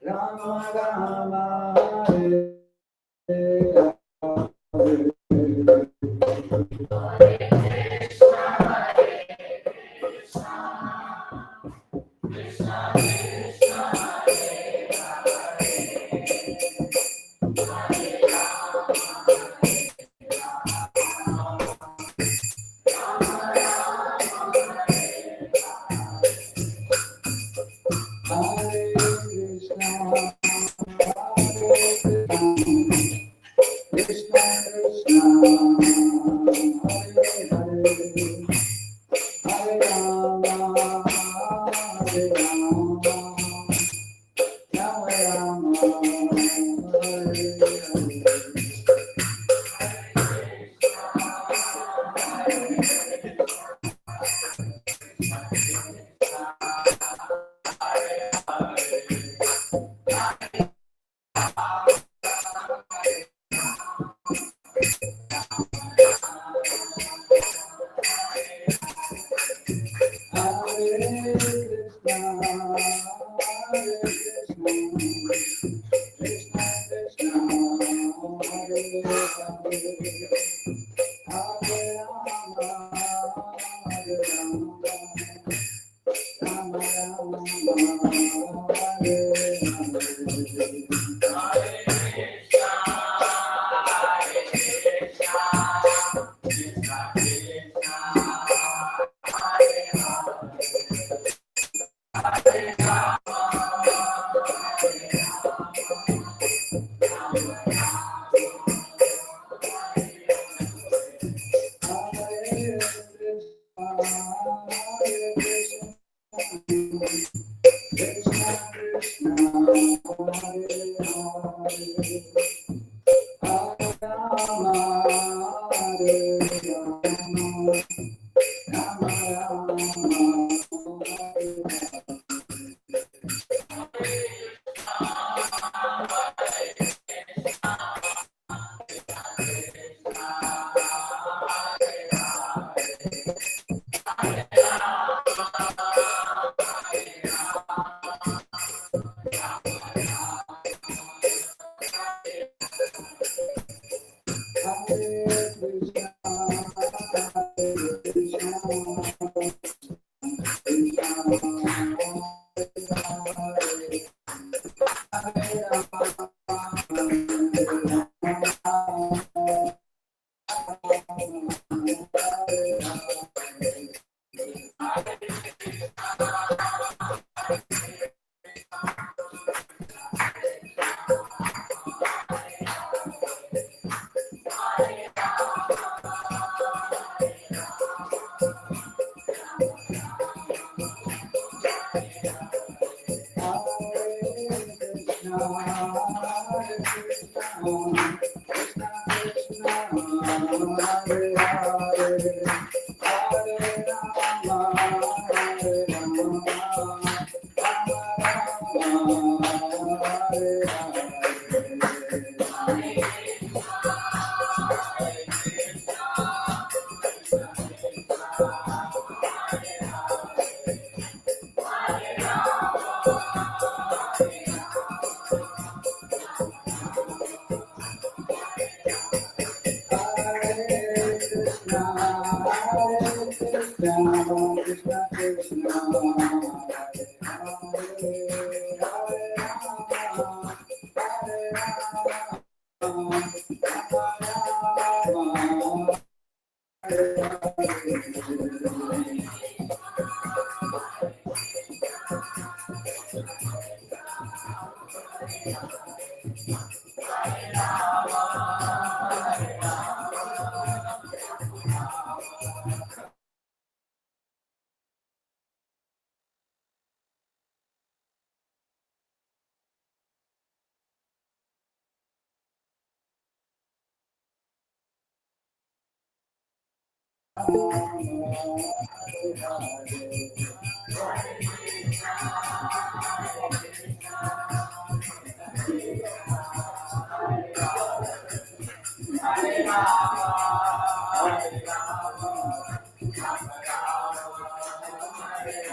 Rama Rama Hare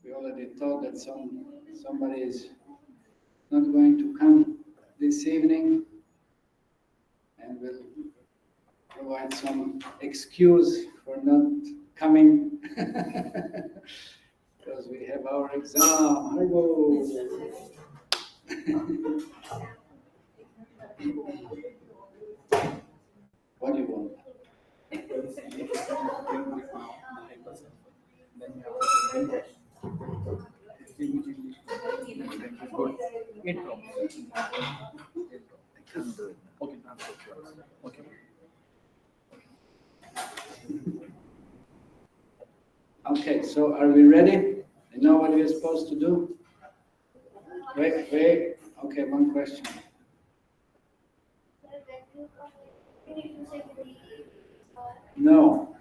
We already thought that somebody is not going to come this evening and will provide some excuse for not coming because we have our exam. Hargo. What do you want? Okay, so are we ready? You know what we're supposed to do? Wait. Okay, one question. No.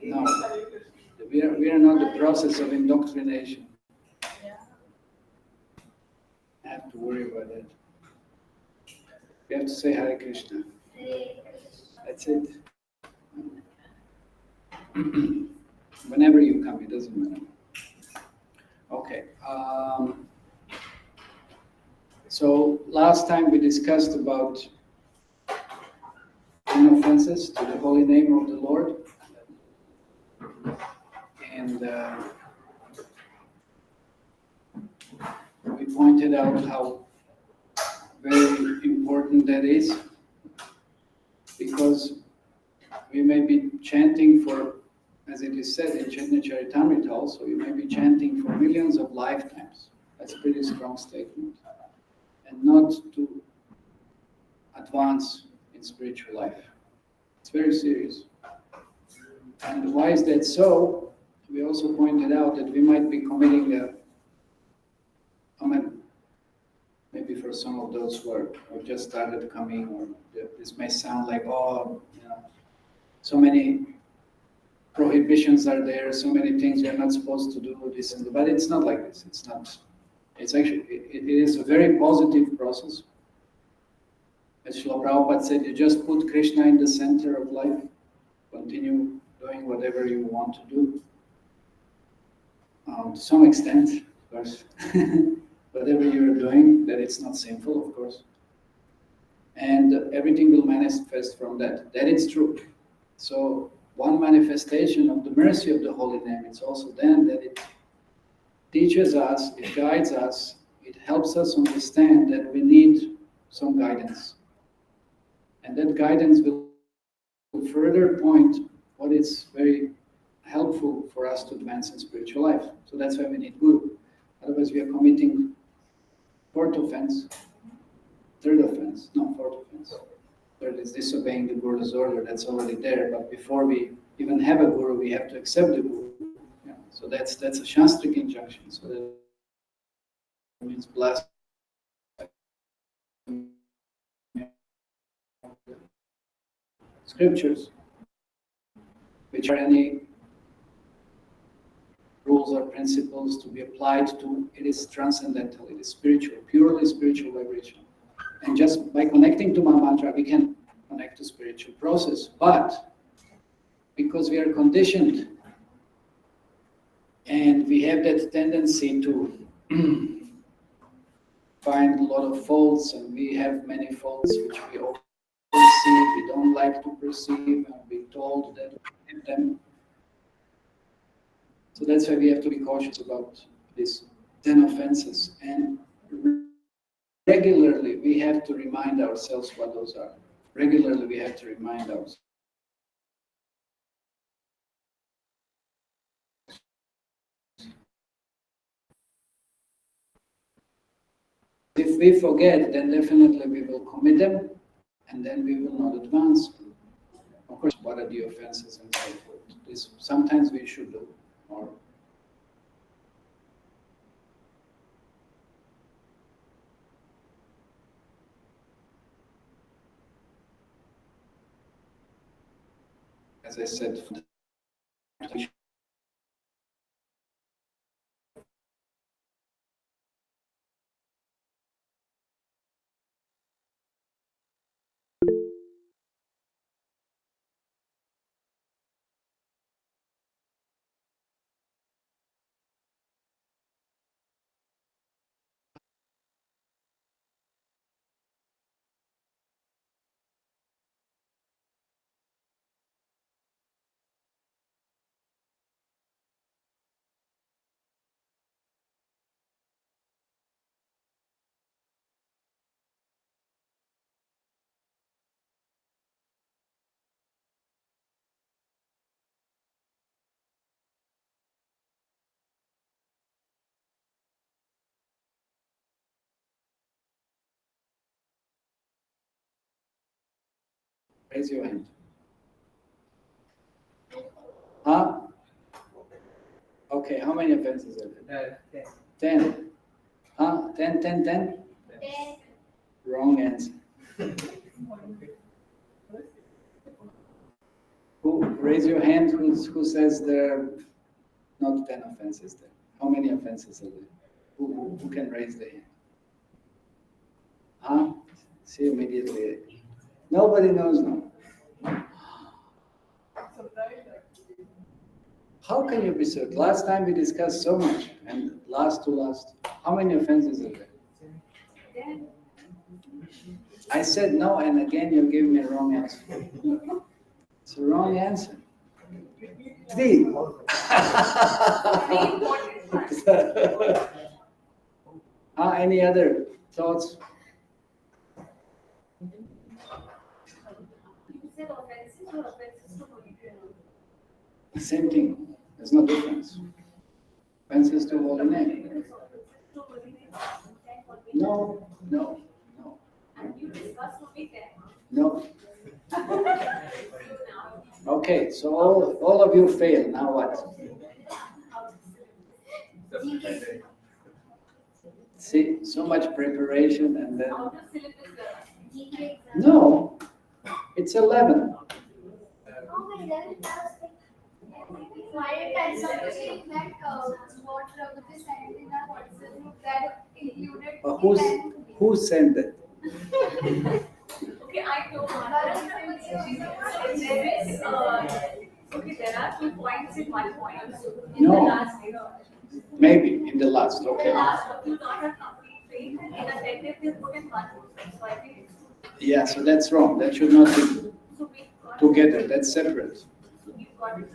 We are not the process of indoctrination. I have to worry about that. We have to say Hare Krishna. That's it. Whenever you come, it doesn't matter. Okay. So last time we discussed about 10 offenses to the holy name of the Lord. And we pointed out how very important that is, because we may be chanting for, as it is said in Chaitanya Charitamrita also, you may be chanting for millions of lifetimes. That's a pretty strong statement. And not to advance in spiritual life. It's very serious. And why is that so? We also pointed out that we might be committing maybe for some of those who just started coming, or this may sound like, so many prohibitions are there, so many things we are not supposed to do, this and that. But it's not like this. It's not. It's actually, it is a very positive process. As Srila Prabhupada said, you just put Krishna in the center of life, continue doing whatever you want to do. To some extent, of course. Whatever you're doing, that it's not sinful, of course. And everything will manifest from that. That is true. So one manifestation of the mercy of the holy name, it's also then that it teaches us, it guides us, it helps us understand that we need some guidance. And that guidance will further point what is very helpful for us to advance in spiritual life. So that's why we need Guru. Otherwise we are committing fourth offense. Third offense. Third is disobeying the Guru's order. That's already there. But before we even have a Guru, we have to accept the Guru. Yeah. So that's a Shastric injunction. So that means blessed. Scriptures, which are any rules or principles to be applied to, it is transcendental, it is spiritual, purely spiritual vibration. And just by connecting to my mantra, we can connect to spiritual process. But because we are conditioned and we have that tendency to find a lot of faults, and we have many faults which we all perceive, we don't like to perceive, and we're told that we have them. So that's why we have to be cautious about these 10 offenses. And regularly we have to remind ourselves what those are. Regularly we have to remind ourselves. If we forget, then definitely we will commit them, and then we will not advance. Of course, what are the offenses and so forth? This sometimes we should do, or as I said, raise your hand. Huh? Okay, how many offenses are there? 10. Huh? 10, 10, 10? 10. Wrong answer. Who raise your hand? Who says there are not 10 offenses there? How many offenses are there? Who can raise their hand? Huh? See immediately. Nobody knows now. How can you be certain? Last time we discussed so much, and last to last, how many offenses are there? 10. I said no, and again you gave me a wrong answer. It's a wrong answer. 3. Any other thoughts? Same thing. There's no difference. Offenses to holy name. No. No. Okay, so all of you fail. Now what? See, so much preparation and then... No, it's 11. Who sent it? Okay, I know. There are 2 points in 1 point. No. Maybe in the last, okay. The last of you not have complete faith, and in a tentative they put in 1 point. So I think it's 2. Yeah, so that's wrong. That should not be together. That's separate. So we've got it.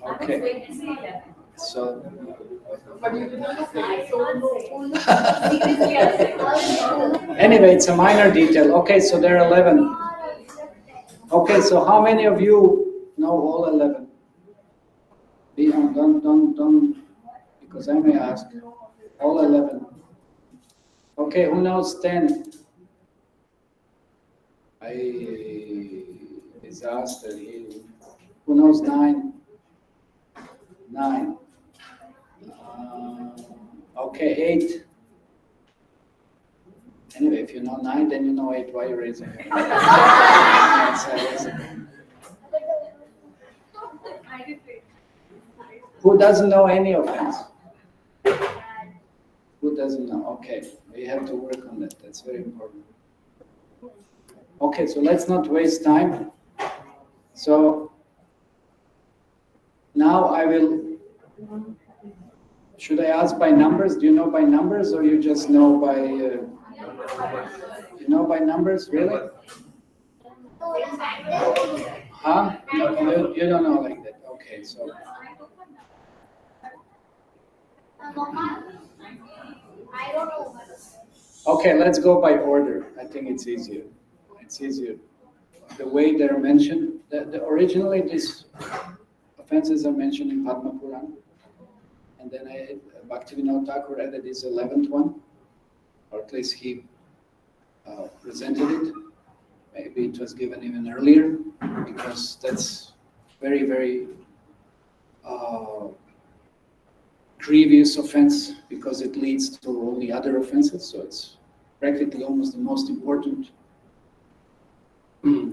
Okay. So. Anyway, it's a minor detail. Okay, so there are 11. Okay, so how many of you know all 11? Don't, because I may ask. All 11. Okay, who knows 10? Disaster healing. Who knows 9? 9. Okay, 8. Anyway, if you know 9, then you know 8. Why are you raising your hand? Who doesn't know any offense? Who doesn't know? Okay, we have to work on that. That's very important. Okay, so let's not waste time. So now I will, should I ask by numbers? Do you know by numbers, or you just know by, you know by numbers, really? Huh? No, you don't know like that. Okay, so. Okay, let's go by order. I think it's easier. It's easier. The way they're mentioned, originally these offenses are mentioned in Padma Puran, and then Bhaktivinoda Thakur added this 11th one, or at least he presented it. Maybe it was given even earlier, because that's very, very grievous offense, because it leads to all the other offenses. So it's practically almost the most important.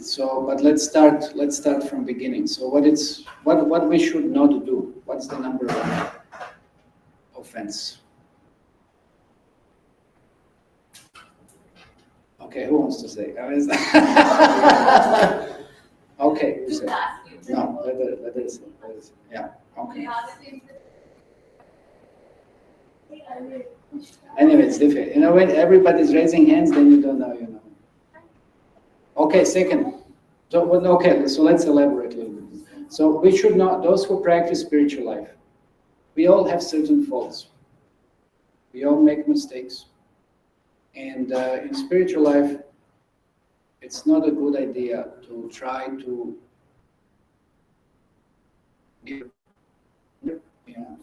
So, but let's start from beginning. So what we should not do? What's the number one offense? Okay, who wants to say? Okay, you say. No, let us. Yeah, okay. Anyway, it's different. You know, when everybody's raising hands, then you don't know, you know. Okay, second. So, okay, so let's elaborate a little bit. So we should not, those who practice spiritual life, we all have certain faults. We all make mistakes. And in spiritual life, it's not a good idea to try to give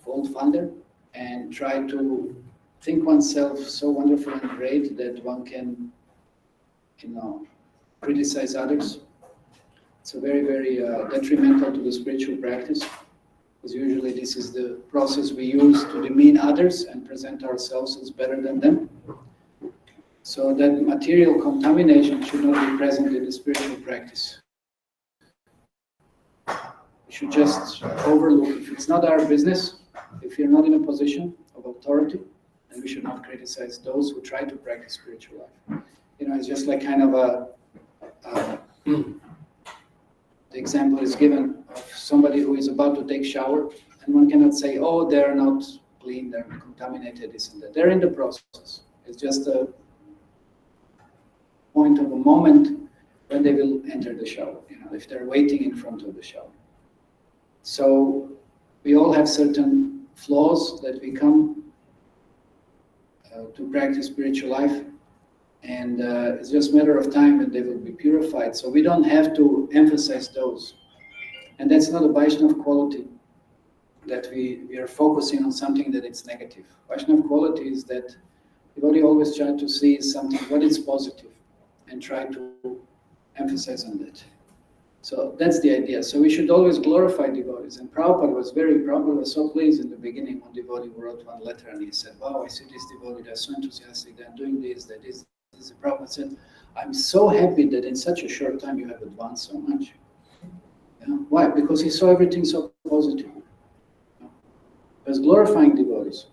fault finder and try to think oneself so wonderful and great that one can, you know, criticize others. It's a very, very detrimental to the spiritual practice, because usually this is the process we use to demean others and present ourselves as better than them. So that material contamination should not be present in the spiritual practice. We should just overlook. If it's not our business, if you're not in a position of authority, then we should not criticize those who try to practice spiritual life. You know, it's just like kind of a the example is given of somebody who is about to take shower, and one cannot say, oh, they're not clean, they're contaminated, this and that. They're in the process. It's just a point of a moment when they will enter the shower, you know, if they're waiting in front of the shower. So we all have certain flaws that we come to practice spiritual life, and it's just a matter of time when they will be purified. So we don't have to emphasize those. And that's not a Vaishnava quality, that we are focusing on something that it's negative. Vaishnava quality is that the body always try to see something, what is positive, and try to emphasize on that. So that's the idea. So we should always glorify devotees. And Prabhupada was so pleased in the beginning when devotee wrote one letter, and he said, wow, I see this devotee, they're so enthusiastic, they're doing this, that is. Prabhupada said, I'm so happy that in such a short time you have advanced so much. You know? Why? Because he saw everything so positive. You know? He was glorifying devotees.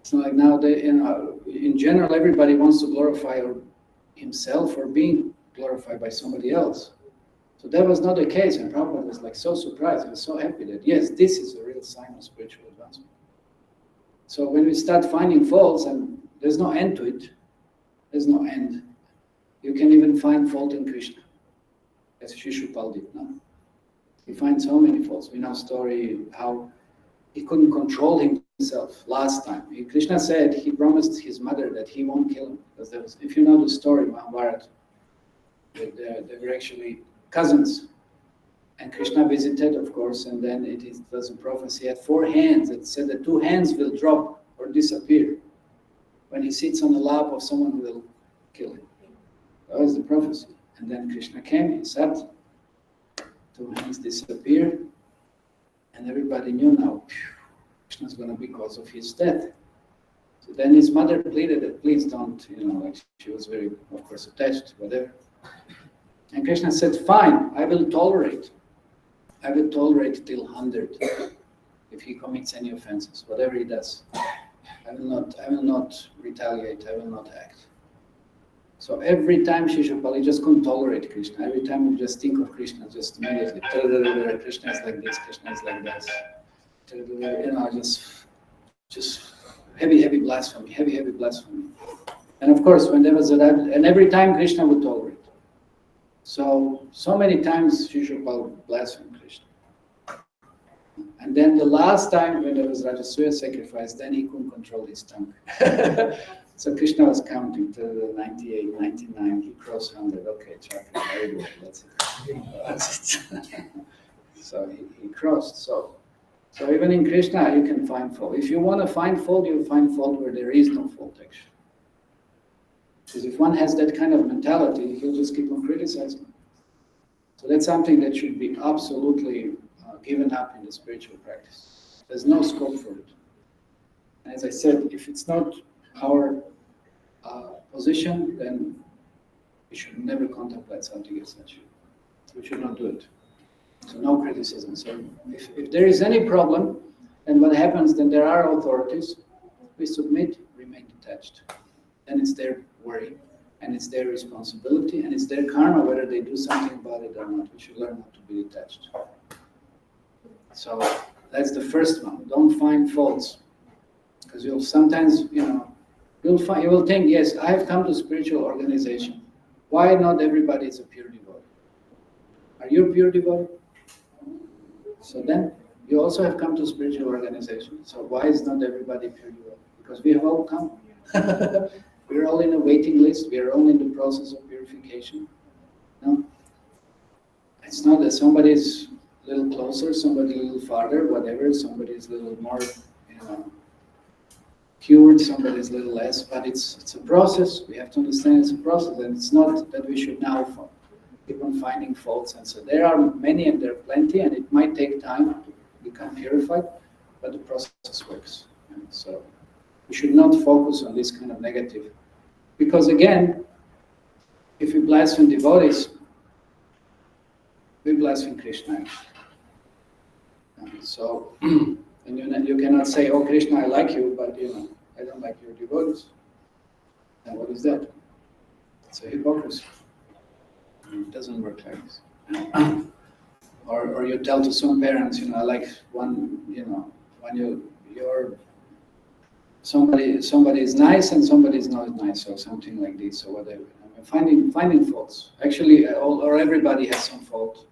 It's not like now, in general, everybody wants to glorify himself or being glorified by somebody else. So that was not the case, and Prabhupada was like so surprised. He was so happy that, yes, this is a real sign of spiritual advancement. So when we start finding faults, and there's no end to it, there's no end. You can even find fault in Krishna, as Shishupal did. No? He finds so many faults. We know a story how he couldn't control himself last time. Krishna said he promised his mother that he won't kill him, because there was, if you know the story, Mahabharata, they were actually cousins. And Krishna visited, of course, and then it was a prophecy. He had 4 hands. It said that 2 hands will drop or disappear when he sits on the lap of someone who will kill him. That was the prophecy. And then Krishna came, he sat, 2 hands disappeared, and everybody knew now, Krishna's going to be cause of his death. So then his mother pleaded that, please don't, you know, like she was very, of course, attached, whatever. And Krishna said, fine, I will tolerate. I will tolerate till 100 if he commits any offenses, whatever he does. I will not retaliate, I will not act. So every time Shishupal, he just couldn't tolerate Krishna. Every time he just think of Krishna, just immediately, Krishna is like this, Krishna is like this. Just heavy blasphemy, heavy blasphemy. And of course, when there was and every time Krishna would tolerate. So many times Shishupal blasphemed Krishna. And then the last time when there was Rajasuya sacrifice, then he couldn't control his tongue. So Krishna was counting to 98, 99, he crossed 100. Okay, Chakra, very good, that's it. So he crossed. So even in Krishna, you can find fault. If you want to find fault, you'll find fault where there is no fault, actually. Because if one has that kind of mentality, he'll just keep on criticizing. So that's something that should be absolutely given up in the spiritual practice. There's no scope for it. And as I said, if it's not our position, then we should never contemplate something as such. We should not do it. So no criticism. So if there is any problem, then what happens, then there are authorities, we submit, remain detached. Then it's their worry, and it's their responsibility, and it's their karma, whether they do something about it or not. We should learn how to be detached. So that's the first one. Don't find faults. Because you'll sometimes, you will think, yes, I have come to spiritual organization. Why not everybody is a pure devotee? Are you a pure devotee? So then you also have come to spiritual organization. So why is not everybody pure devotee? Because we have all come. We're all in a waiting list. We are all in the process of purification. No? It's not that somebody is a little closer, somebody a little farther, whatever. Somebody is a little more, cured, somebody is a little less. But it's a process. We have to understand it's a process, and it's not that we should now keep on finding faults. And so there are many, and there are plenty, and it might take time to become purified, but the process works. And so we should not focus on this kind of negative. Because again, if we blaspheme devotees, we blaspheme Krishna. So, and you cannot say, oh Krishna, I like you, but I don't like your devotees. And what is that? It's a hypocrisy. It doesn't work like this. Or you tell to some parents, I like when somebody is nice and somebody is not nice, or something like this, or whatever. Finding faults. Actually, or everybody has some fault.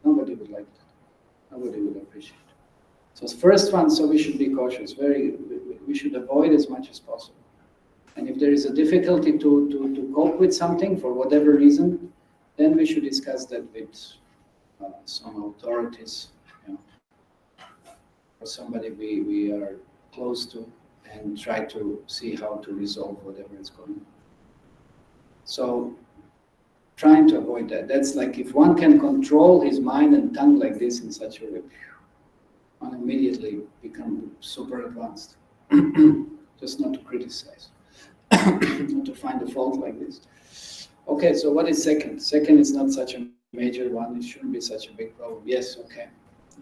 Nobody would like that. Nobody would appreciate it. So the first one, so we should be cautious. We should avoid as much as possible. And if there is a difficulty to cope with something for whatever reason, then we should discuss that with some authorities, or somebody we are close to, and try to see how to resolve whatever is going on. So trying to avoid that. That's like if one can control his mind and tongue like this in such a way, one immediately become super advanced. Just not to criticize, not to find a fault like this. Okay, so what is second? Second is not such a major one. It shouldn't be such a big problem. Yes, okay.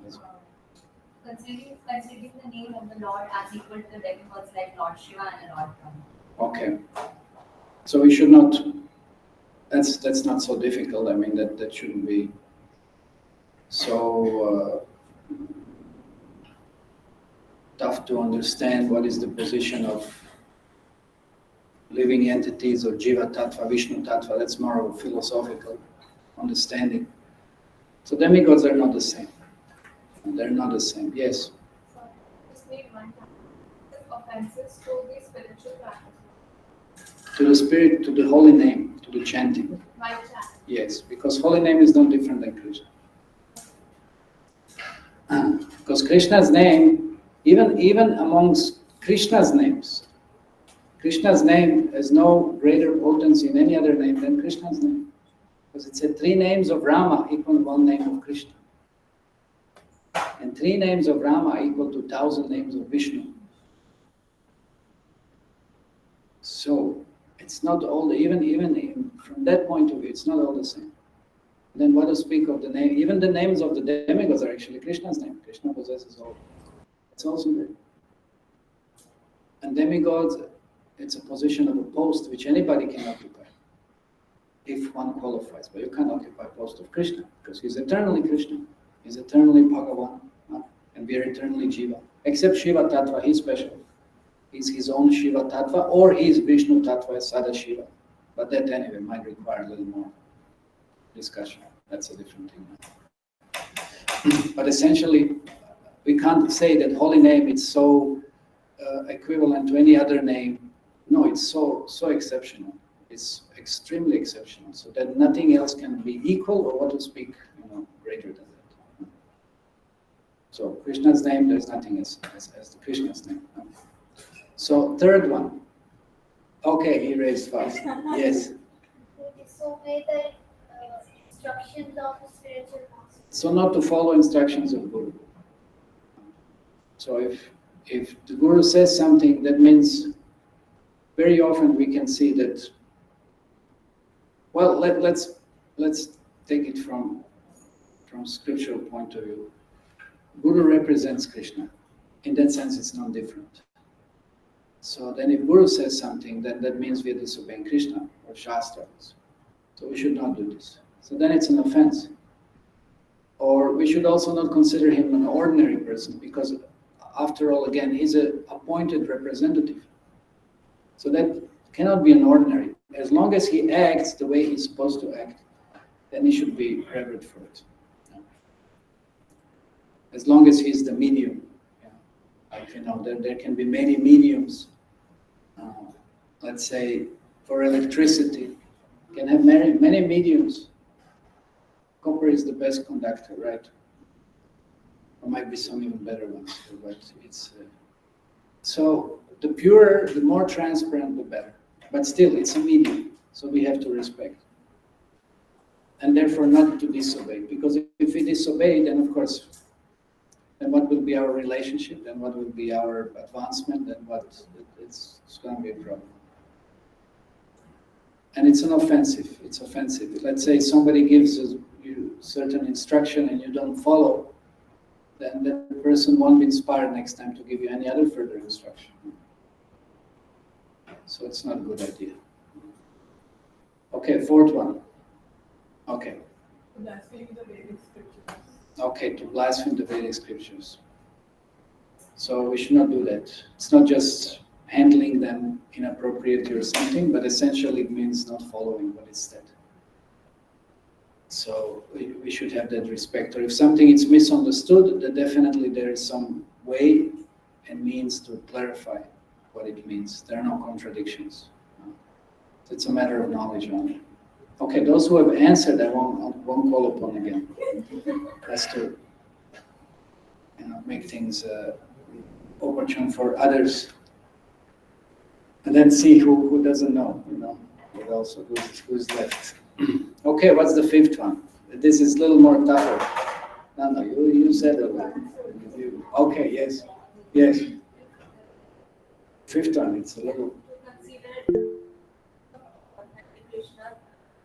Yes. Considering the name of the Lord as equal to the demigods like Lord Shiva and Lord Brahma. Okay. So we should not. That's not so difficult. I mean that shouldn't be so tough to understand. What is the position of living entities, or Jiva Tattva, Vishnu Tattva? That's more of a philosophical understanding. So demigods are not the same. They're not the same. Yes. So just need one time. Offenses to the spiritual practice. To the spirit, to the holy name, to the chanting. Why chant? Yes, because holy name is no different than Krishna. Because Krishna's name, even amongst Krishna's names, Krishna's name has no greater potency in any other name than Krishna's name. Because it said 3 names of Rama equal 1 name of Krishna. And 3 names of Rama equal to 1,000 names of Vishnu. So it's not all, even from that point of view, it's not all the same. And then what to speak of the name? Even the names of the demigods are actually Krishna's name. Krishna possesses all. It's also there. And demigods, it's a position of a post which anybody can occupy, if one qualifies. But you can't occupy post of Krishna, because he's eternally Krishna, he's eternally Bhagavan, and we are eternally Jiva. Except Shiva Tattva, he's special. He's his own Shiva Tattva, or he's Vishnu Tattva, Sada Shiva. But that anyway might require a little more discussion. That's a different thing. But essentially, we can't say that holy name is so equivalent to any other name. No, it's so exceptional. It's extremely exceptional, so that nothing else can be equal or, what to speak, greater than that. So Krishna's name, there's nothing as the Krishna's name. So third one. Okay, he raised fast. Yes. Disobey the instructions of the spiritual master. So not to follow instructions of Guru. So if the Guru says something, that means very often we can see that. Well, let's take it from scriptural point of view. Guru represents Krishna. In that sense, it's not different. So then if Guru says something, then that means we are disobeying Krishna or Shastras. So we should not do this. So then it's an offense. Or we should also not consider him an ordinary person, because after all, again, he's an appointed representative. So that cannot be an ordinary. As long as he acts the way he's supposed to act, then he should be revered for it. As long as he's the medium. Like, there can be many mediums. Let's say for electricity, you can have many mediums. Copper is the best conductor, right? There might be some even better ones, but it's so the purer, the more transparent, the better. But still, it's a medium, so we have to respect, and therefore not to disobey. Because if we disobey, then of course, then what will be our relationship? Then what will be our advancement? Then it's going to be a problem. And it's an offensive. It's offensive. Let's say somebody gives you certain instruction and you don't follow, then the person won't be inspired next time to give you any other further instruction. So it's not a good idea. Okay, fourth one. Okay. Blaspheming the Vedic scriptures. Okay, to blaspheme the Vedic scriptures. So we should not do that. It's not just handling them inappropriately or something, but essentially it means not following what is said. So we should have that respect. Or if something is misunderstood, then definitely there is some way and means to clarify what it means. There are no contradictions. It's a matter of knowledge only. Okay, those who have answered, I won't call upon again. That's to make things opportune for others, and then see who doesn't know. But also who's left. Okay, what's the fifth one? This is a little more tougher. No, you said it. Okay, yes. Fifth one, it's a little.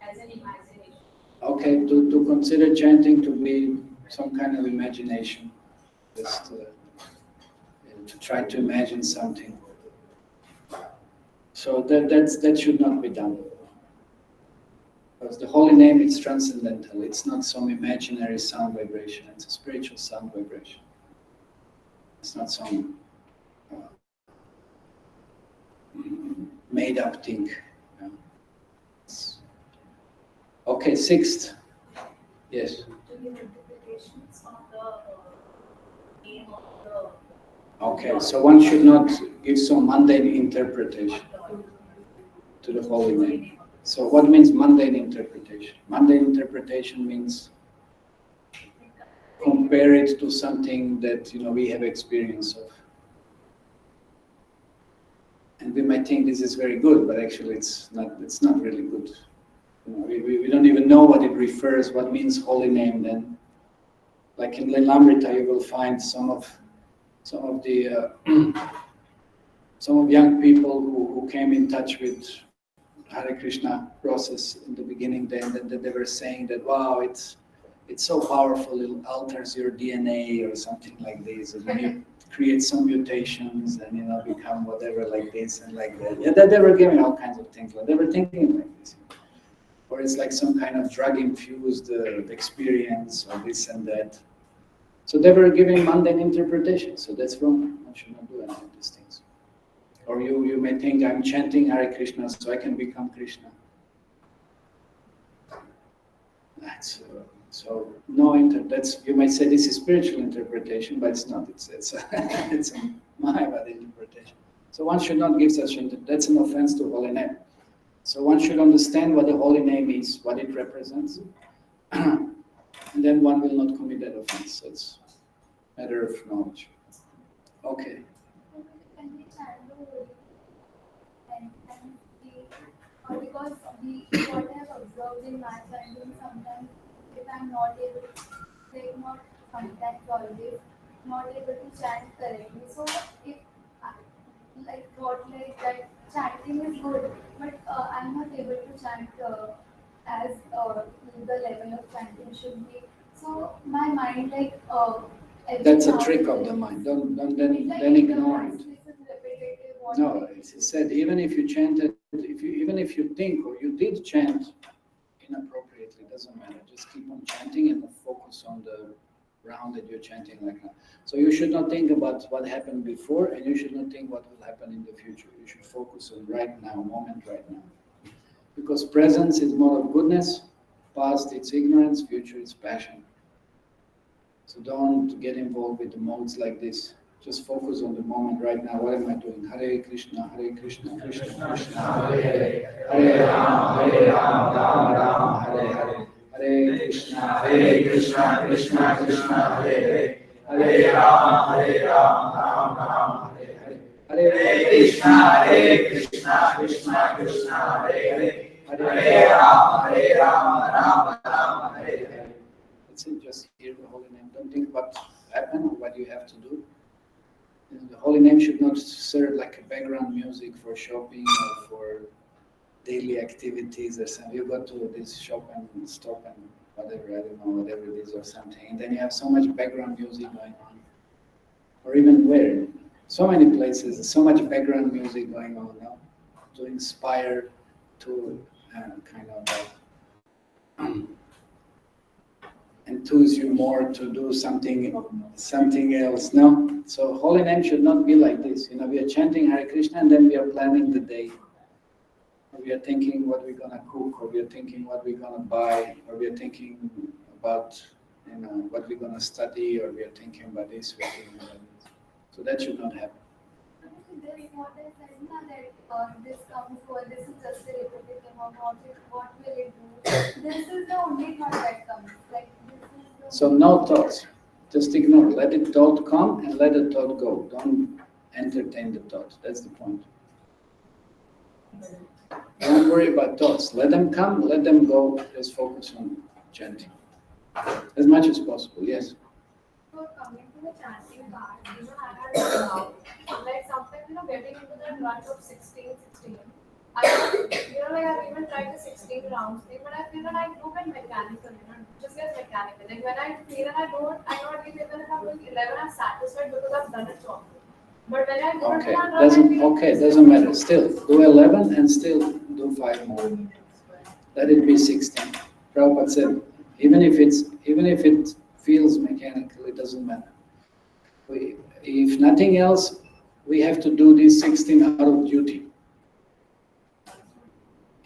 As an imagination. Okay, to consider chanting to be some kind of imagination, just to try to imagine something. So that should not be done. Because the holy name is transcendental. It's not some imaginary sound vibration. It's a spiritual sound vibration. It's not some made-up thing. Okay, sixth. Yes. To give interpretations of the name of the. Okay, so one should not give some mundane interpretation to the holy name. So what means mundane interpretation? Mundane interpretation means compare it to something that we have experience of. And we might think this is very good, but actually it's not really good. We don't even know what it refers, what means holy name then. Like in Lilamrita, you will find some of young people who came in touch with Hare Krishna process in the beginning, then they were saying that, wow, It's so powerful, it alters your DNA or something like this, and you create some mutations and become whatever like this and like that. Yeah, they were giving all kinds of things, but they were thinking like this. Or it's like some kind of drug-infused experience or this and that. So they were giving mundane interpretations, so that's wrong. One should not do any of these things. Or you may think, I'm chanting Hare Krishna so I can become Krishna. That's so no that's you might say this is spiritual interpretation, but it's not. It's it's a Mayavad interpretation. So one should not give such that's an offense to holy name. So one should understand what the holy name is, what it represents, and then one will not commit that offense. So it's a matter of knowledge. Okay. Can we chant the holy and because what I have observed in my childhood, sometimes if I'm not able, like not sometimes always, not able to chant correctly. So if like thought like that chanting is good, but I'm not able to chant as the level of chanting should be. So my mind like that's a trick of the mind. Don't then ignore it. This is repetitive. No, it's said even if you chanted, even if you think or you did chant inappropriately, doesn't matter. Just keep on chanting and focus on the round that you're chanting like that. So you should not think about what happened before, and you should not think what will happen in the future. You should focus on right now, moment right now. Because presence is mode of goodness, past it's ignorance, future is passion. So don't get involved with the modes like this. Just focus on the moment right now. What am I doing? Hare Krishna, Krishna Krishna, Hare Hare, Hare Rama, Rama Rama, Hare Hare. Hare Krishna, Krishna Krishna, Hare Hare, Hare Rama, Rama Rama, Hare Hare. Hare Krishna, Krishna Krishna, Hare Hare, Hare Rama, Rama Rama, Hare Hare. That's it. Just hear the holy name. Don't think what happened or what you have to do. The holy name should not serve like a background music for shopping or for daily activities or something. You go to this shop and stop and whatever, I don't know, whatever it is or something. And then you have so much background music going on. Or even where? So many places, so much background music going on now to inspire, to kind of enthuse you more to do something else. No? So holy name should not be like this. We are chanting Hare Krishna and then we are planning the day. Or we are thinking what we're gonna cook, or we are thinking what we're gonna buy, or we are thinking about what we're gonna study, or we are thinking about this, we're thinking about this. So that should not happen. This is what I said, that this comes for this is just a repetitive of what will it do? This is the only thought that comes. Like this is the So no thoughts. Just ignore. Let the thought come and let the thought go. Don't entertain the thought. That's the point. Don't worry about thoughts. Let them come, let them go. Just focus on chanting. As much as possible, yes. So coming to the chanting part, I had a doubt. Like sometimes, getting into that run of 16. I've even tried the 16 rounds thing, but I feel that I do get mechanical, just get mechanical. Like when I feel that I'm not even if I'm doing 11, I'm satisfied because I've done it properly. But when I go to one run, doesn't matter. Still, do 11 and still do 5 more. Let it be 16. Prabhupada said, even if it feels mechanical, it doesn't matter. If nothing else, we have to do these 16 out of duty.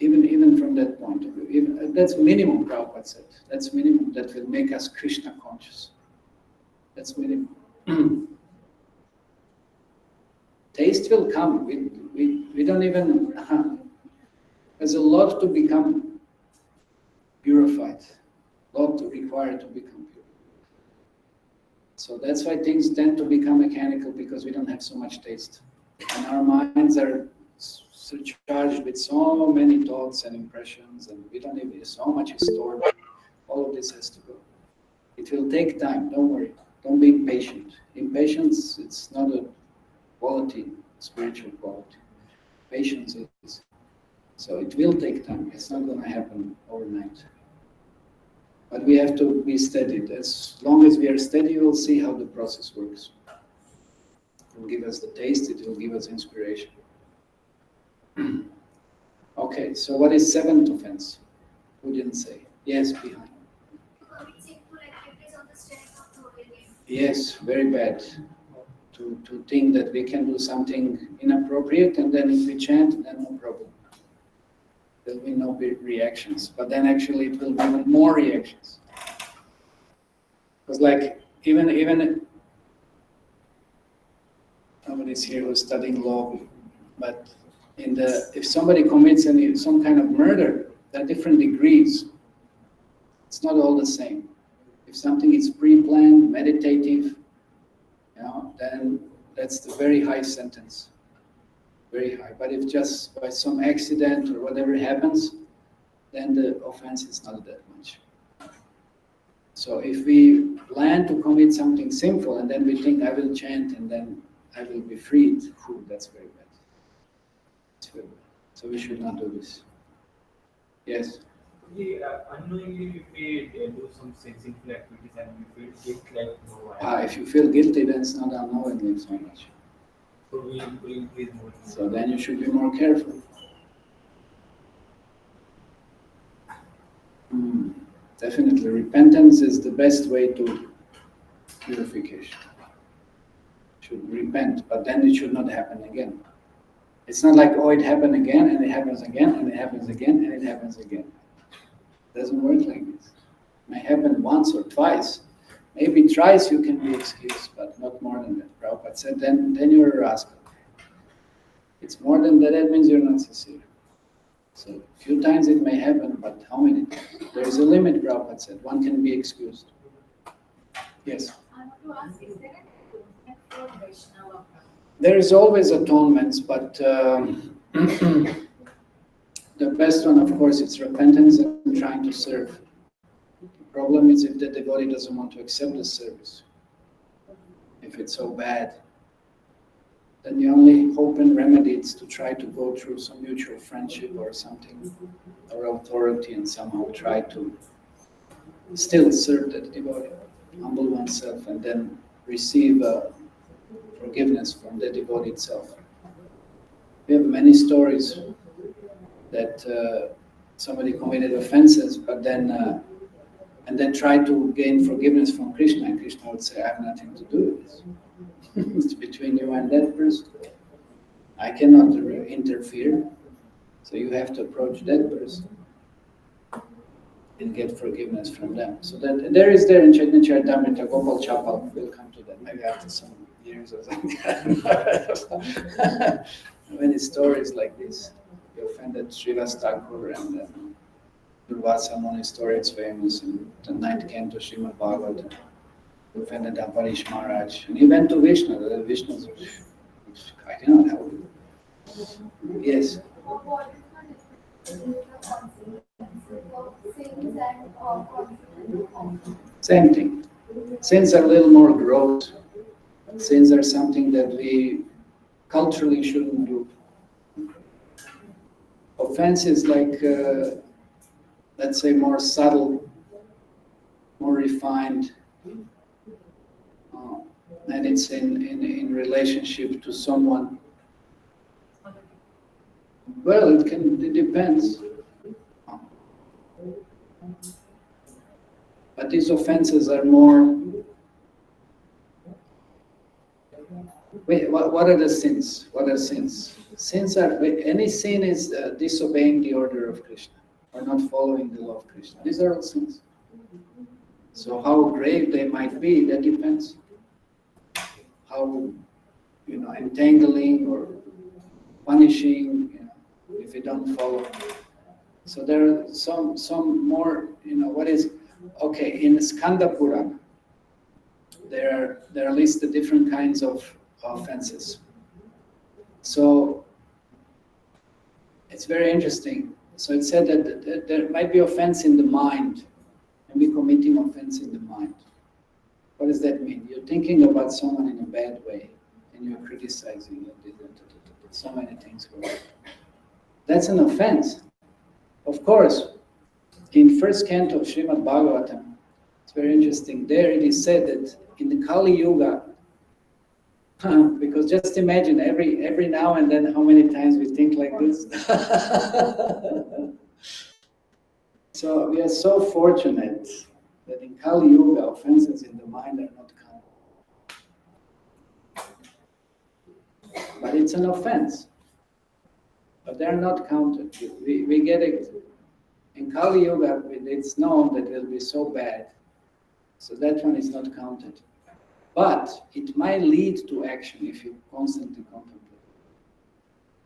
Even from that point of view, that's minimum. Prabhupada said that's minimum. That will make us Krishna conscious. That's minimum. Taste will come. We don't even. There's a lot to become purified. A lot to require to become pure. So that's why things tend to become mechanical, because we don't have so much taste, and our minds are surcharged with so many thoughts and impressions, and we don't even, so much is stored. All of this has to go. It will take time. Don't worry. Don't be impatient. Impatience, it's not a quality, spiritual quality. Patience is. So it will take time. It's not going to happen overnight. But we have to be steady. As long as we are steady, we'll see how the process works. It will give us the taste, it will give us inspiration. Okay, so what is seventh offense? Who didn't say? Yes, behind. Yes, very bad. To think that we can do something inappropriate, and then if we chant, then no problem. There will be no big reactions, but then actually it will be even more reactions. Because like even nobody's here who's studying law, but if somebody commits some kind of murder, there are different degrees. It's not all the same. If something is pre-planned, meditative, then that's the very high sentence. Very high. But if just by some accident or whatever happens, then the offense is not that much. So if we plan to commit something sinful and then we think I will chant and then I will be freed, that's very bad. It's very bad. So we should not do this. Yes? Unknowingly, if we do some sinful activities and we feel guilt, like no, If you feel guilty, then it's not unknowingly so much. So we increase more. So then you should be more careful. Definitely, repentance is the best way to purification. Should repent, but then it should not happen again. It's not like, it happened again, and it happens again, and it happens again, and it happens again. It doesn't work like this. It may happen once or twice. Maybe thrice you can be excused, but not more than that. Prabhupada said, then you're a rascal. It's more than that, that means you're not sincere. So a few times it may happen, but how many times? There is a limit, Prabhupada said. One can be excused. Yes? I want to ask, is there an atonement for Vaishnava? There is always atonements, but the best one, of course, is repentance and trying to serve. The problem is if the devotee doesn't want to accept the service. If it's so bad, then the only hope and remedy is to try to go through some mutual friendship or something, or authority, and somehow try to still serve that devotee, humble oneself, and then receive forgiveness from the devotee itself. We have many stories that somebody committed offenses, but then and then tried to gain forgiveness from Krishna, and Krishna would say, I have nothing to do with this. It's between you and that person. I cannot interfere, so you have to approach that person and get forgiveness from them. So that there in Chaitanya Charitamrita, Gopal Chapal, we'll come to that maybe after some years or something. Many stories like this. He offended Srivas Thakur, and Durvasa Muni story is famous, and the night came to Srimad Bhagavatam. He offended Ambarish Maharaj, and he went to Vishnu. The Vishnu said, I cannot help you. Yes. What is the difference of sins and confidence? Same thing. Sins are a little more gross. Sins are something that we culturally shouldn't do. Offense is like, let's say, more subtle, more refined, and it's in relationship to someone. Well, it depends. But these offenses are more. Wait, what are the sins? What are sins? Sins are, any sin is disobeying the order of Krishna or not following the law of Krishna. These are all sins. So how grave they might be, that depends. How, entangling or punishing, if you don't follow. So there are some more, what is, okay, in Skanda Purana, there are listed different kinds of offenses. So it's very interesting. So it said that there might be offense in the mind, and we committing offense in the mind. What does that mean? You're thinking about someone in a bad way, and you're criticizing it. So many things go on. That's an offense. Of course, in first canto of Srimad Bhagavatam, it's very interesting. There it is said that in the Kali Yuga, because just imagine every now and then how many times we think like this. So we are so fortunate that in Kali Yuga, offenses in the mind are not counted. But it's an offense. But they're not counted. We get it. In Kali Yuga, it's known that it will be so bad. So that one is not counted. But it might lead to action if you constantly contemplate.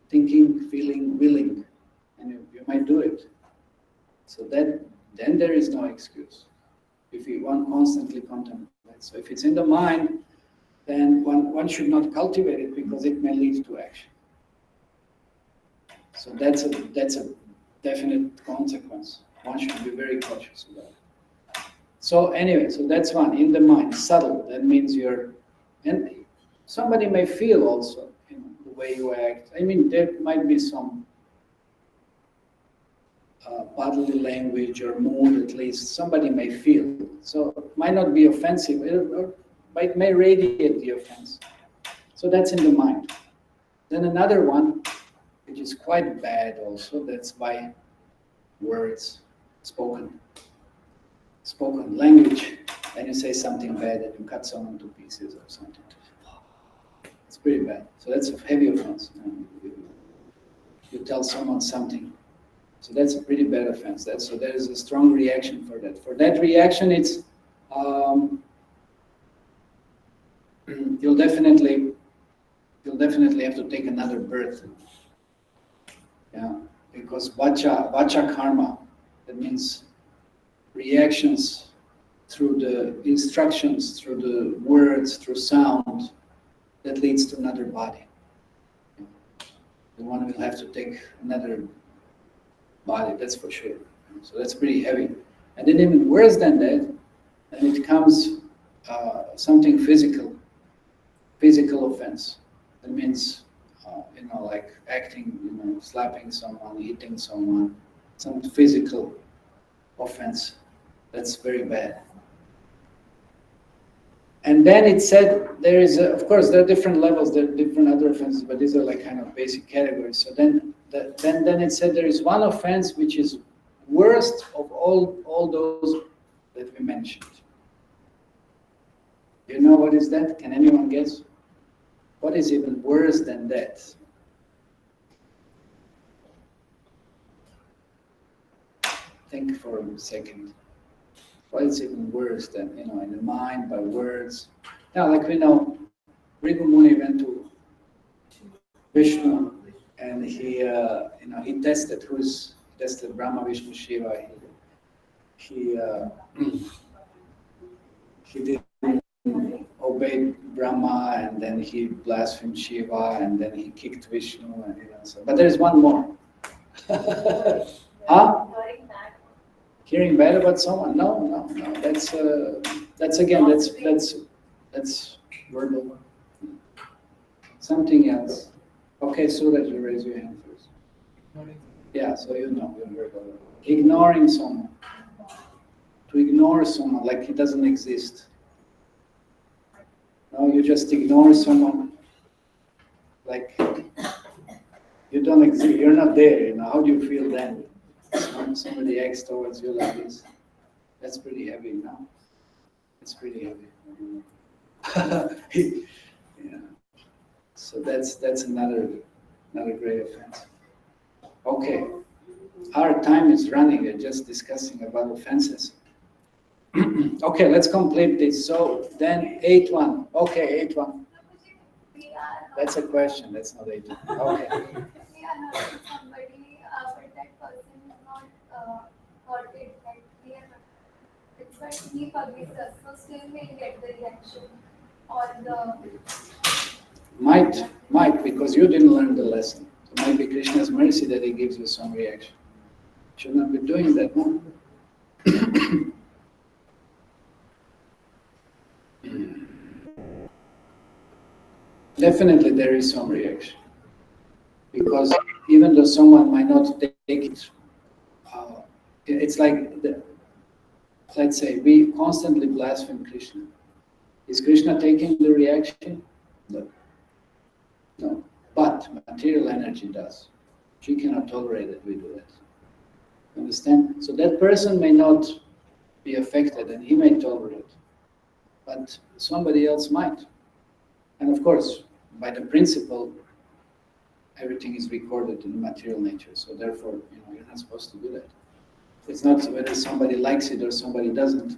Thinking, feeling, willing. And you might do it. So then there is no excuse. If you want constantly contemplate. So if it's in the mind, then one should not cultivate it because it may lead to action. So that's a definite consequence. One should be very cautious about it. So anyway, so that's one, in the mind, subtle. That means and somebody may feel also the way you act. I mean, there might be some bodily language or mood, at least somebody may feel. So it might not be offensive, or it may radiate the offense. So that's in the mind. Then another one, which is quite bad also, that's by words, spoken language, and you say something bad and you cut someone to pieces or something. It's pretty bad. So that's a heavy offense. You tell someone something. So that's a pretty bad offense. So there is a strong reaction for that. For that reaction, it's you'll definitely have to take another birth. Yeah, because vacha karma, that means reactions through the instructions, through the words, through sound, that leads to another body. The one will have to take another body, that's for sure. So that's pretty heavy. And then even worse than that, then it comes something physical offense. That means, like acting, slapping someone, hitting someone, some physical offense. That's very bad. And then it said there is, of course, there are different levels, there are different other offenses, but these are like kind of basic categories. So then it said there is one offense which is worst of all those that we mentioned. You know what is that? Can anyone guess? What is even worse than that? Think for a second. What is even worse than, in the mind, by words? Now, like we know, Bhrigu Muni went to Vishnu, and he tested Brahma, Vishnu, Shiva. He didn't obey Brahma, and then he blasphemed Shiva, and then he kicked Vishnu, and but there's one more. Huh? Hearing bad about someone? No. That's verbal. Something else. Okay, Suraj, you raise your hand first. Yeah, so you're verbal. Ignoring someone. To ignore someone like he doesn't exist. No, you just ignore someone like you don't exist. You're not there. How do you feel then? Somebody acts towards you like this. That's pretty heavy, no? It's pretty heavy. Yeah. So that's another great offense. Okay. Our time is running. We're just discussing about offenses. Okay, let's complete this. So then 8-1. Okay, 8-1. That's a question. That's not 8-1. Okay. We are hurting somebody, but that person is not hurted. Like we are hurted, but he forgives us, so still we'll get the reaction or the. Might because you didn't learn the lesson. It might be Krishna's mercy that he gives you some reaction. Should not be doing that, no? Definitely there is some reaction. Because even though someone might not take it It's like, let's say, we constantly blaspheme Krishna. Is Krishna taking the reaction? No. No. But material energy does. She cannot tolerate that we do that. Understand? So that person may not be affected and he may tolerate, but somebody else might. And of course, by the principle, everything is recorded in the material nature. So therefore, you're not supposed to do that. It's not whether somebody likes it or somebody doesn't.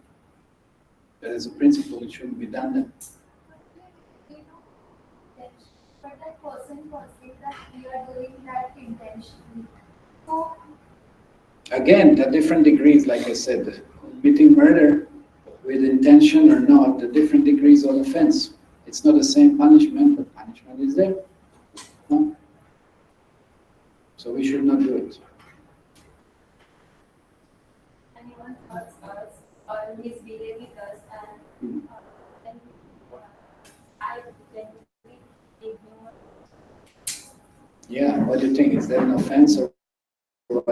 But as a principle, it shouldn't be done then. But that person perceives that we are doing that intentionally. So Again, the different degrees, like I said, committing murder with intention or not, the different degrees of offense. It's not the same punishment, but punishment is there. No? So we should not do it. and even us always behave with us and then I generally ignore. Yeah, what do you think? Is that an offense or what?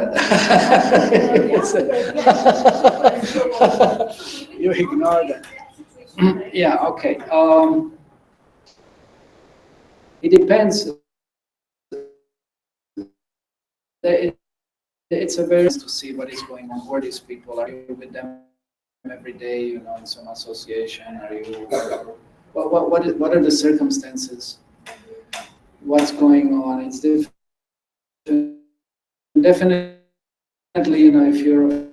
You ignore that. Yeah, okay. It depends. It's a very to see what is going on. Where these people are you with them every day? In some association? Are you? What are the circumstances? What's going on? It's definitely, if you're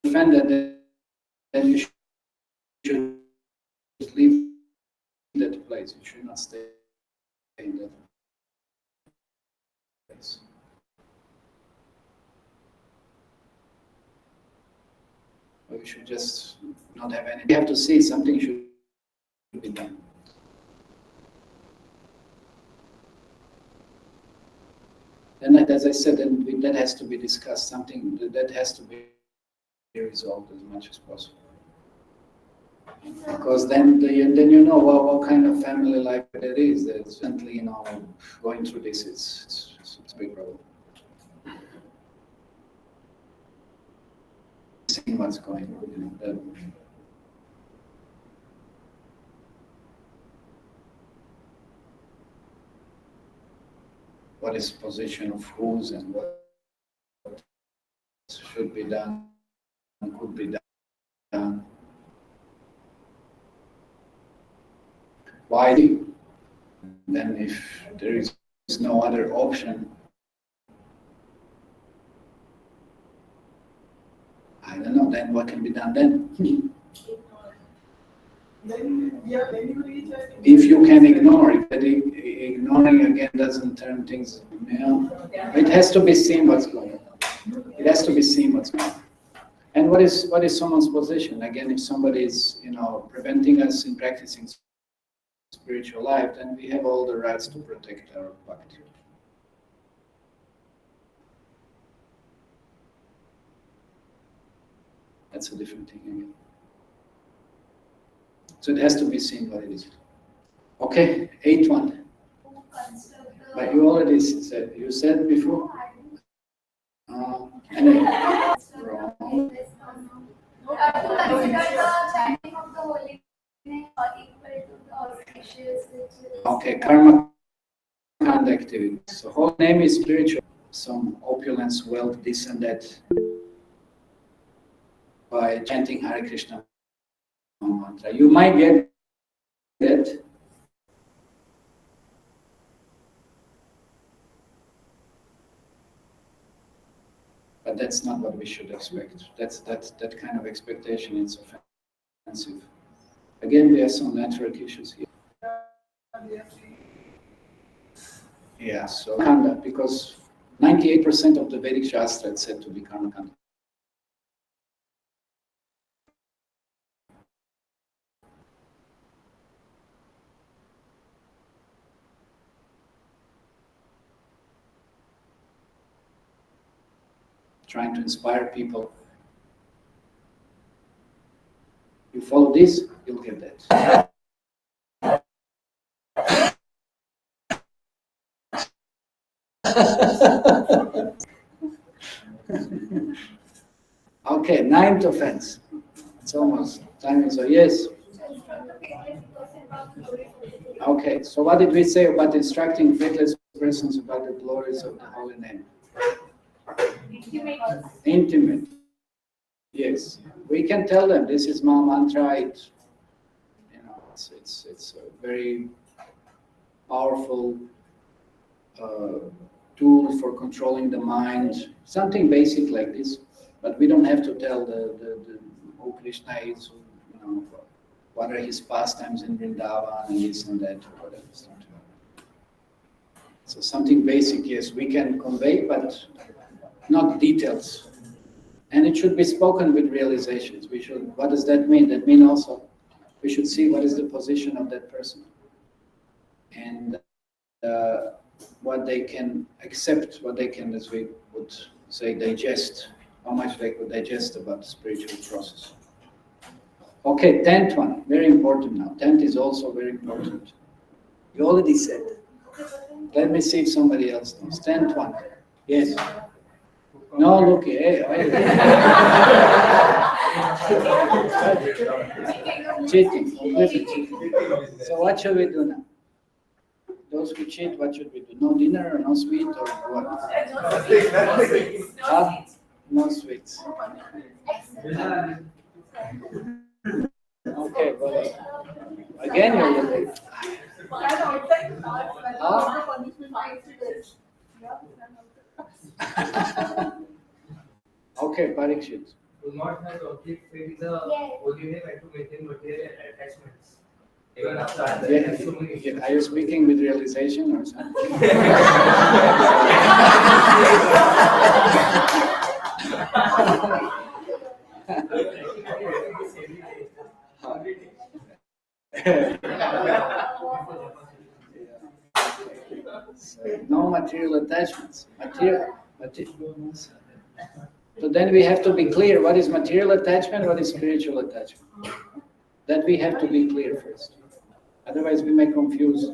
offended, then you should leave that place. You should not stay in that place. Or you should just not have any. You have to see something should be done. And as I said, that has to be discussed. Something that has to be resolved as much as possible. Because then you know what kind of family life it is. That's certainly going through this. It's a big problem. Seeing what's going on. What is position of whose and what should be done, could be done. Why? Then if there is no other option, I don't know, then what can be done then? If you can ignore it, but ignoring again doesn't turn things, it has to be seen what's going on. It has to be seen what's going on. And what is someone's position? Again, if somebody is, preventing us in practicing spiritual life, then we have all the rights to protect our bhakti. That's a different thing again. So it has to be seen what it is. Okay, 8-1. But you already said, you said before? Anyway. Wrong. Okay, karma and activity. So whole name is spiritual. Some opulence, wealth, this and that. By chanting Hare Krishna mantra. You might get that. But that's not what we should expect. That kind of expectation is offensive. Again, there are some network issues here. Yeah, so Kanda, because 98% of the Vedic Shastra is said to be Karma Kanda. Trying to inspire people. You follow this, you'll get that. Okay, 9th offense. It's almost time is yes. Okay, so what did we say about instructing faithless persons about the glories of the holy name? Intimate. Yes, we can tell them this is my mantra. It's a very powerful tool for controlling the mind. Something basic like this, but we don't have to tell the who Krishna is. What are his pastimes in Vrindavan and this and that or whatever. So something basic, yes, we can convey, but not details. And it should be spoken with realizations. What does that mean? That means also we should see what is the position of that person. And what they can accept, what they can, as we would say, digest, how much they could digest about the spiritual process. Okay, 10th one, very important now. 10th is also very important. You already said. Let me see if somebody else knows. 10th one. Yes. No, look, hey. Cheating, completely cheating. So what should we do now? Those who cheat, what should we do? No dinner or no sweet or what? No sweets. Okay, but again you're late. Okay, Parikshit. Do not have object fate the only way to maintain material attachments. Even after Are you speaking with realization or something? No material attachments. So then we have to be clear what is material attachment, what is spiritual attachment. That we have to be clear first. Otherwise we may confuse.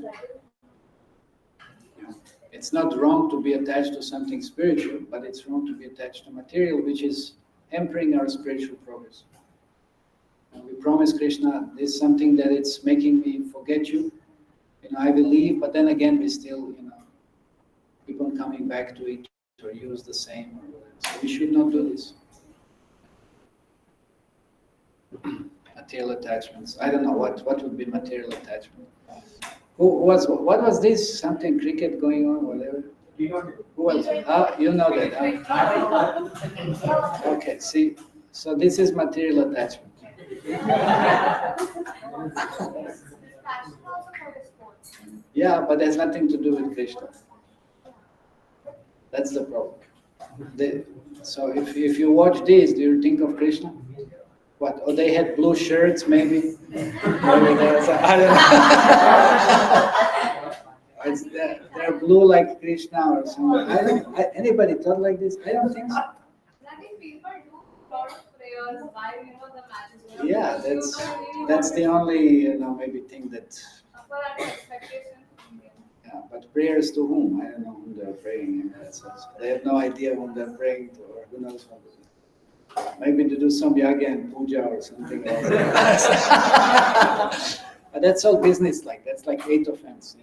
It's not wrong to be attached to something spiritual, but it's wrong to be attached to material, which is hampering our spiritual progress. And we promise Krishna, this is something that it's making me forget you. I believe, but then again we still, keep on coming back to it or use the same. So we should not do this. Material attachments. I don't know what would be material attachment. What was this? Something cricket going on, whatever? Who was it? You know that. Huh? Okay, see. So this is material attachment. Yeah, but there's nothing to do with Krishna. That's the problem. So if you watch this, do you think of Krishna? What? Oh, they had blue shirts, maybe. Maybe I don't know. They're blue like Krishna or something. Anybody thought like this? I don't think so. I think people do a lot of prayers while the matches. Yeah, that's the only maybe thing that. For that expectation. Yeah, but prayers to whom? I don't know whom they're praying in that sense. They have no idea whom they're praying to, or who knows what. Maybe to do some yaga and puja or something else. But that's all business like. That's like 8th offense,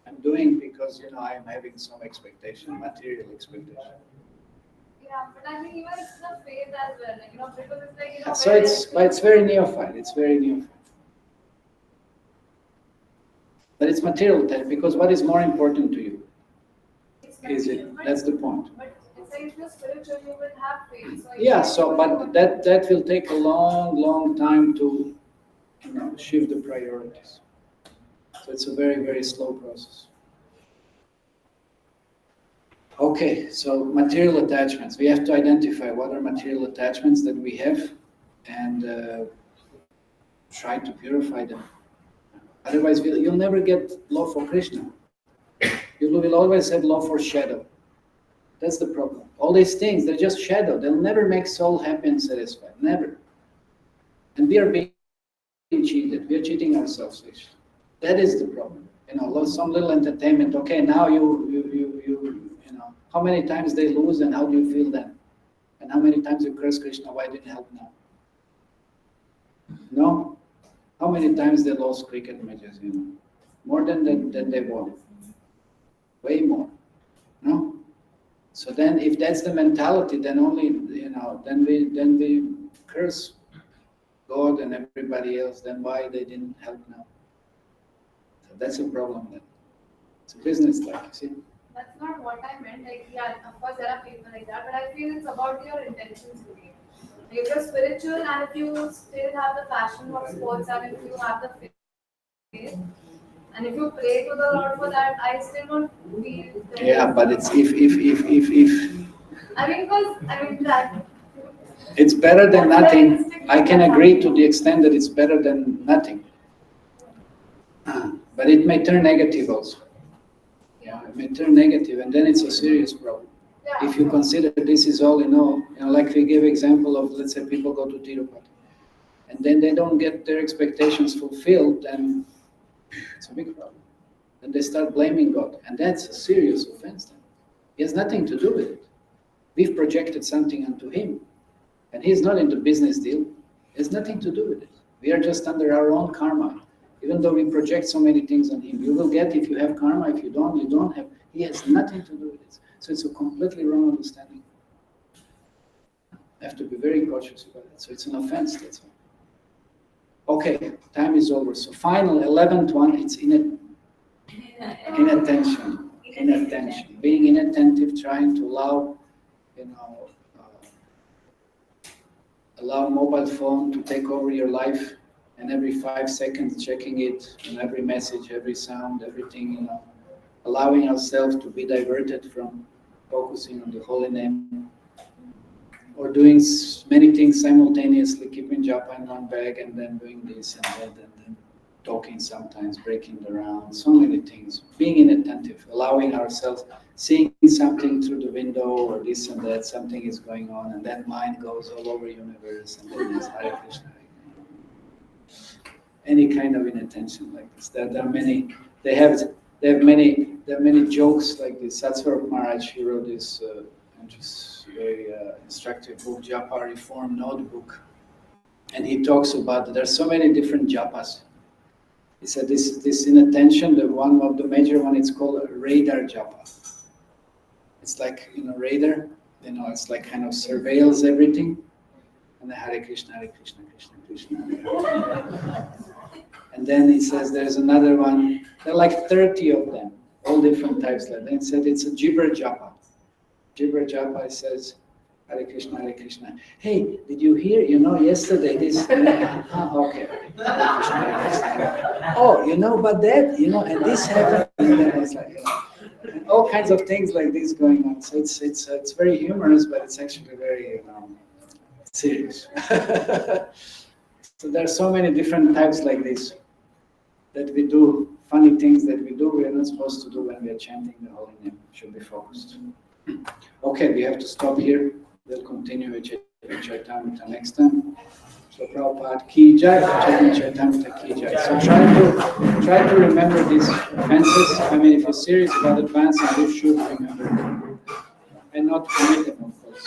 I'm doing because, I'm having some expectation, material expectation. Yeah, but I mean, even it's the faith as well, because it's like, So it's very neophyte. It's very neophyte. But it's material type because what is more important to you? Is it? That's the point. But it's like if you're spiritual, you will have faith. So Yeah. So, but that will take a long time to, shift the priorities. So it's a very, very slow process. Okay. So material attachments. We have to identify what are material attachments that we have, and try to purify them. Otherwise, you'll never get love for Krishna. You will always have love for shadow. That's the problem. All these things, they're just shadow. They'll never make soul happy and satisfied. Never. And we are being cheated. We are cheating ourselves. That is the problem. Some little entertainment. Okay, now you how many times they lose and how do you feel then? And how many times you curse Krishna, why didn't help now? No? How many times they lost cricket matches, More than they won. Way more. No? So then if that's the mentality, then only, then we curse God and everybody else, then why they didn't help now? So that's a problem then. It's a business like, you see? That's not what I meant. Like, yeah, of course there are people like that, but I feel it's about your intentions with it. If you're spiritual and if you still have the passion for sports and if you have the faith, and if you pray to the Lord for that, I still don't feel. Yeah, but it's if. I mean, that. It's better than nothing. I can agree to the extent that it's better than nothing. But it may turn negative also. Yeah, it may turn negative, and then it's a serious problem. Yeah. If you consider this is all in all, like we gave example of, let's say people go to Tirupati, and then they don't get their expectations fulfilled, then it's a big problem. Then they start blaming God, and that's a serious offense then. He has nothing to do with it. We've projected something onto him, and he's not in the business deal. It has nothing to do with it. We are just under our own karma. Even though we project so many things on him, you will get if you have karma, if you don't have. He has nothing to do with it. So it's a completely wrong understanding. I have to be very cautious about it. So it's an offense, that's all. Okay, time is over. So final, 11th one, it's inattention. Inattention. Being inattentive, trying to allow, allow mobile phone to take over your life, and every 5 seconds checking it, and every message, every sound, everything, allowing ourselves to be diverted from focusing on the holy name, or doing many things simultaneously, keeping japa in one bag and then doing this and that, and then talking sometimes, breaking the round, so many things. Being inattentive, allowing ourselves, seeing something through the window or this and that, something is going on, and then mind goes all over universe, and then there's Hare Krishna. Any kind of inattention like this. There are many. There are many jokes like this. Satsvarup Maharaj, he wrote this very instructive book, Japa Reform Notebook, and he talks about that there are so many different japas. He said this inattention, the one of the major one, it's called a radar japa. It's like radar, it's like kind of surveils everything, and the Hare Krishna, Krishna Krishna. And then he says there's another one. There are like 30 of them, all different types. Like that. He said it's a gibber japa. Gibber japa says Hare Krishna, Hare Krishna. Hey, did you hear? Yesterday this. Okay. Hare Krishna, Hare Krishna. Oh, but that, and this happened. And then it's like, and all kinds of things like this going on. So it's very humorous, but it's actually very serious. So there are so many different types like this that we do, funny things that we do, we are not supposed to do when we are chanting the holy name. Should be focused. Okay, we have to stop here. We'll continue with Chaitamrita next time. So Prabhupada Ki Jai, Chaitamrita Ki Jai. So try to remember these offenses. I mean, if you're serious about advancing, you should remember them. And not commit them, of course.